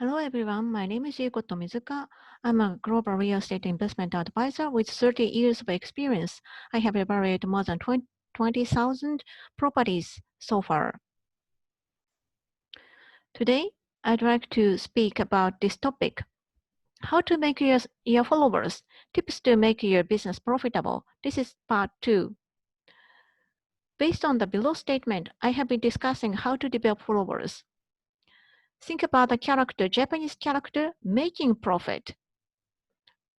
Hello everyone, my name is Yuko Tomizuka. I'm a global real estate investment advisor with 30 years of experience. I have evaluated more than 20,000 properties so far. Today, I'd like to speak about this topic. How to make your followers, tips to make your business profitable. This is part 2. Based on the below statement, I have been discussing how to develop followers. Think about the character, Japanese character, making profit.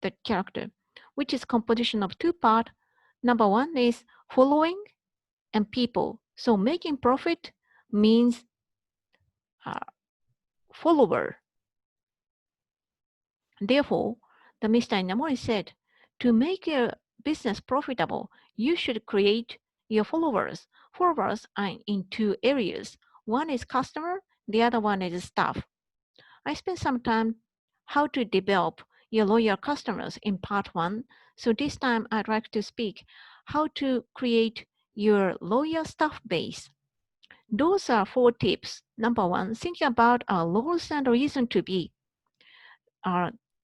The character, which is composition of two parts. Number one is following and people. So making profit means follower. Therefore, the Mr. Inamori said, to make your business profitable, you should create your followers. Followers are in two areas. One is customer, the other one is staff. I spent some time how to develop your loyal customers in part 1. So this time I'd like to speak how to create your loyal staff base. Those are 4 tips. Number 1, think about our roles and reason to be.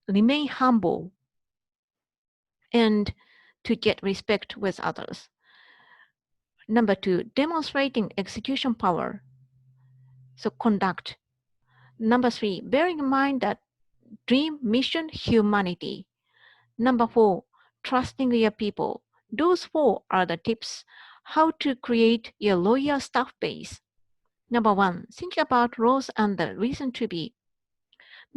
Remain humble and to get respect with others. Number 2, demonstrating execution power. So conduct. Number 3, bearing in mind that dream, mission, humanity. Number 4, trusting your people. Those 4 are the tips how to create your loyal staff base. Number 1, think about roles and the reason to be.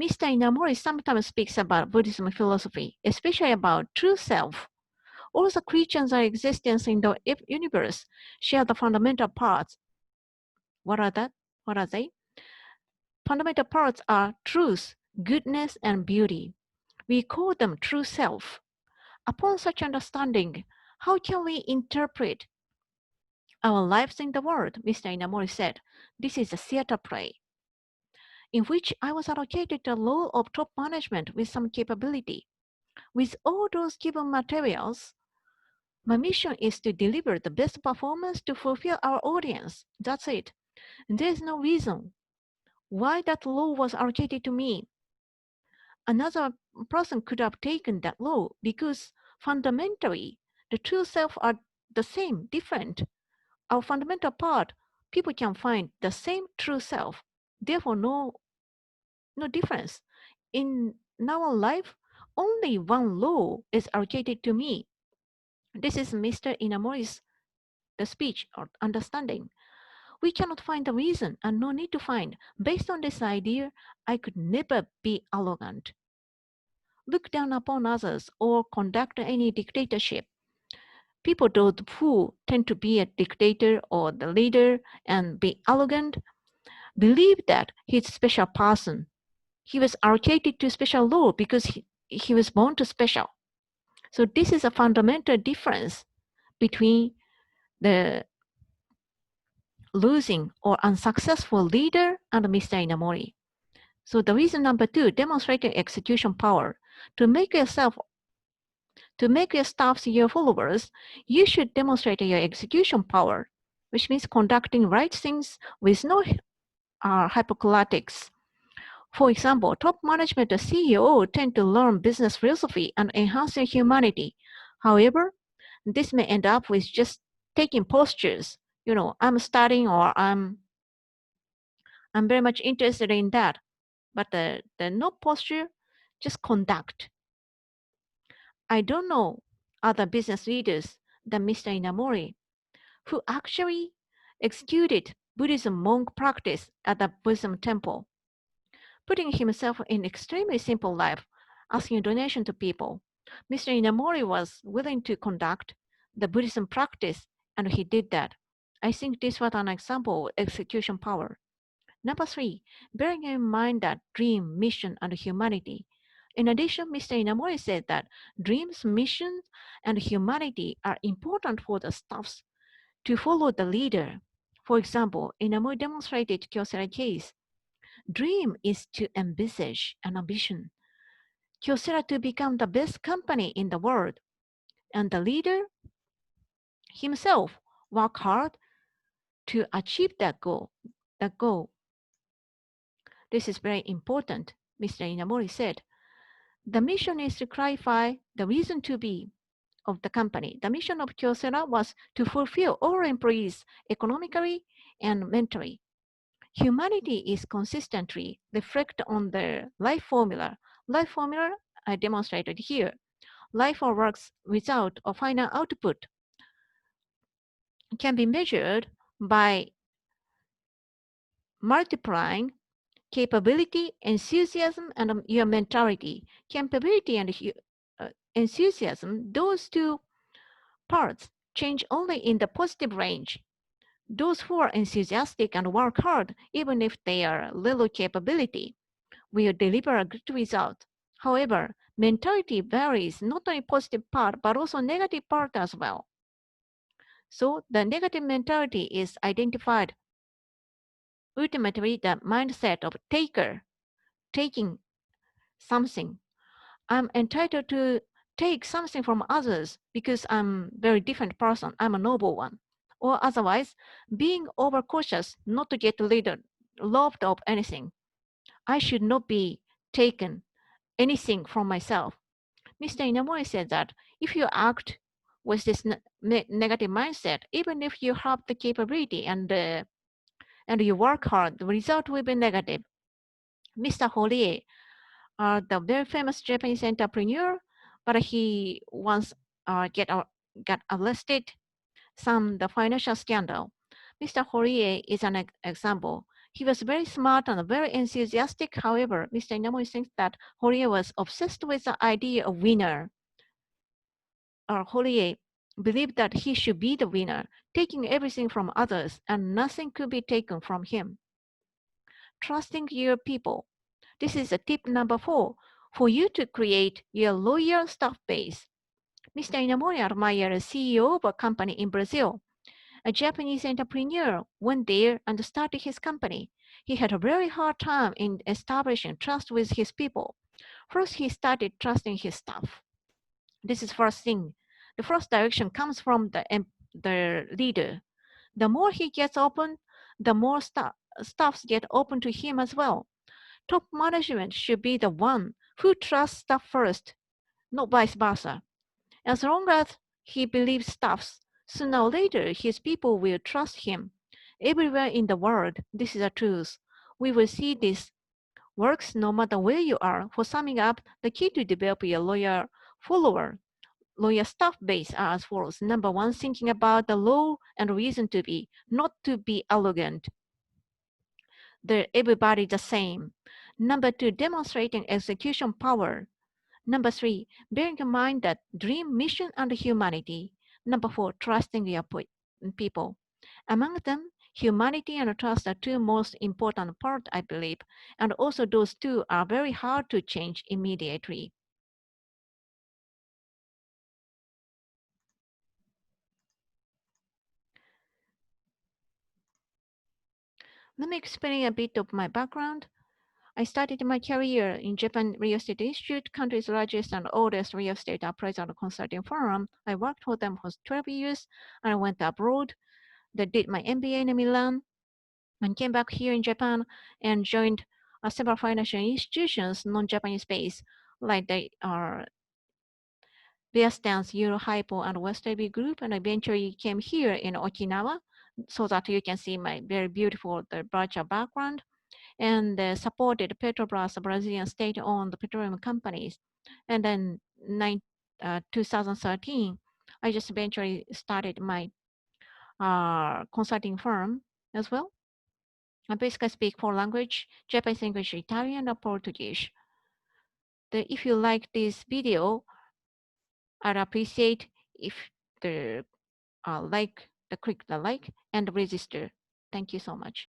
Mr. Inamori sometimes speaks about Buddhism philosophy, especially about true self. All the creatures that exist in the universe share the fundamental parts. What are that? What are they? Fundamental parts are truth, goodness, and beauty. We call them true self. Upon such understanding, how can we interpret our lives in the world? Mr. Inamori said, this is a theater play in which I was allocated the role of top management with some capability. With all those given materials, my mission is to deliver the best performance to fulfill our audience. That's it. There is no reason why that role was allocated to me. Another person could have taken that role because fundamentally the true self are the same, different. Our fundamental part, people can find the same true self. Therefore, no difference. In our life, only one role is allocated to me. This is Mr. Inamori's the speech or understanding. We cannot find the reason and no need to find. Based on this idea, I could never be arrogant, look down upon others, or conduct any dictatorship. People who tend to be a dictator or the leader and be arrogant believe that he's a special person. He was allocated to special role because he was born to special. So this is a fundamental difference between the losing or unsuccessful leader and Mr. Inamori. So the reason number 2, demonstrating execution power. To make your staff your followers, you should demonstrate your execution power, which means conducting right things with no hypocritics. For example, top management, the CEO, tend to learn business philosophy and enhance their humanity. However, this may end up with just taking postures. I'm studying or I'm very much interested in that. But the no posture, just conduct. I don't know other business leaders than Mr. Inamori who actually executed Buddhism monk practice at the Buddhism temple, putting himself in extremely simple life, asking donation to people. Mr. Inamori was willing to conduct the Buddhism practice, and he did that. I think this was an example of execution power. Number 3, bearing in mind that dream, mission, and humanity. In addition, Mr. Inamori said that dreams, missions, and humanity are important for the staffs to follow the leader. For example, Inamori demonstrated Kyocera case. Dream is to envisage an ambition. Kyocera to become the best company in the world. And the leader himself work hard to achieve that goal. This is very important, Mr. Inamori said. The mission is to clarify the reason to be of the company. The mission of Kyocera was to fulfill all employees economically and mentally. Humanity is consistently reflected on the life formula. Life formula I demonstrated here. Life or work's result or final output can be measured by multiplying capability, enthusiasm, and your mentality. Capability and enthusiasm, those two parts change only in the positive range. Those who are enthusiastic and work hard, even if they are little capability, will deliver a good result. However, mentality varies not only positive part but also negative part as well. So the negative mentality is identified ultimately the mindset of taker, taking something. I'm entitled to take something from others because I'm a very different person. I'm a noble one. Or otherwise, being overcautious not to get robbed of anything. I should not be taken anything from myself. Mr. Inamori said that if you act with this negative mindset, even if you have the capability and you work hard, the result will be negative. Mr. Horie, the very famous Japanese entrepreneur, but he once got arrested some the financial scandal. Mr. Horie is an example. He was very smart and very enthusiastic. However, Mr. Inamori thinks that Horie was obsessed with the idea of winner. Horie believed that he should be the winner, taking everything from others, and nothing could be taken from him. Trusting your people. This is a tip number 4 for you to create your loyal staff base. Mr. Inamori admired a CEO of a company in Brazil. A Japanese entrepreneur went there and started his company. He had a very hard time in establishing trust with his people. First, he started trusting his staff. This is first thing. The first direction comes from the leader. The more he gets open, the more staffs get open to him as well. Top management should be the one who trusts staff first, not vice versa. As long as he believes staffs, sooner or later his people will trust him. Everywhere in the world, this is a truth. We will see this works no matter where you are. For summing up, the key to develop a loyal staff base are as follows. Number 1, thinking about the law and reason to be, not to be arrogant. Everybody the same. Number 2, demonstrating execution power. Number 3, bearing in mind that dream, mission, and humanity. Number 4, trusting your people. Among them, humanity and trust are two most important parts, I believe, and also those two are very hard to change immediately. Let me explain a bit of my background. I started my career in Japan Real Estate Institute, country's largest and oldest real estate appraisal and consulting firm. I worked for them for 12 years and I went abroad. I did my MBA in Milan and came back here in Japan and joined several financial institutions, non-Japanese based, like the Bear Stance, Euro Hypo, and West AB Group, and eventually came here in Okinawa so that you can see my very beautiful virtual background and supported Petrobras, Brazilian state-owned petroleum companies. And then 2013, I just eventually started my consulting firm as well. I basically speak 4 languages: Japanese, English, Italian, and Portuguese. If you like this video, I'd appreciate if the click the like and register. Thank you so much.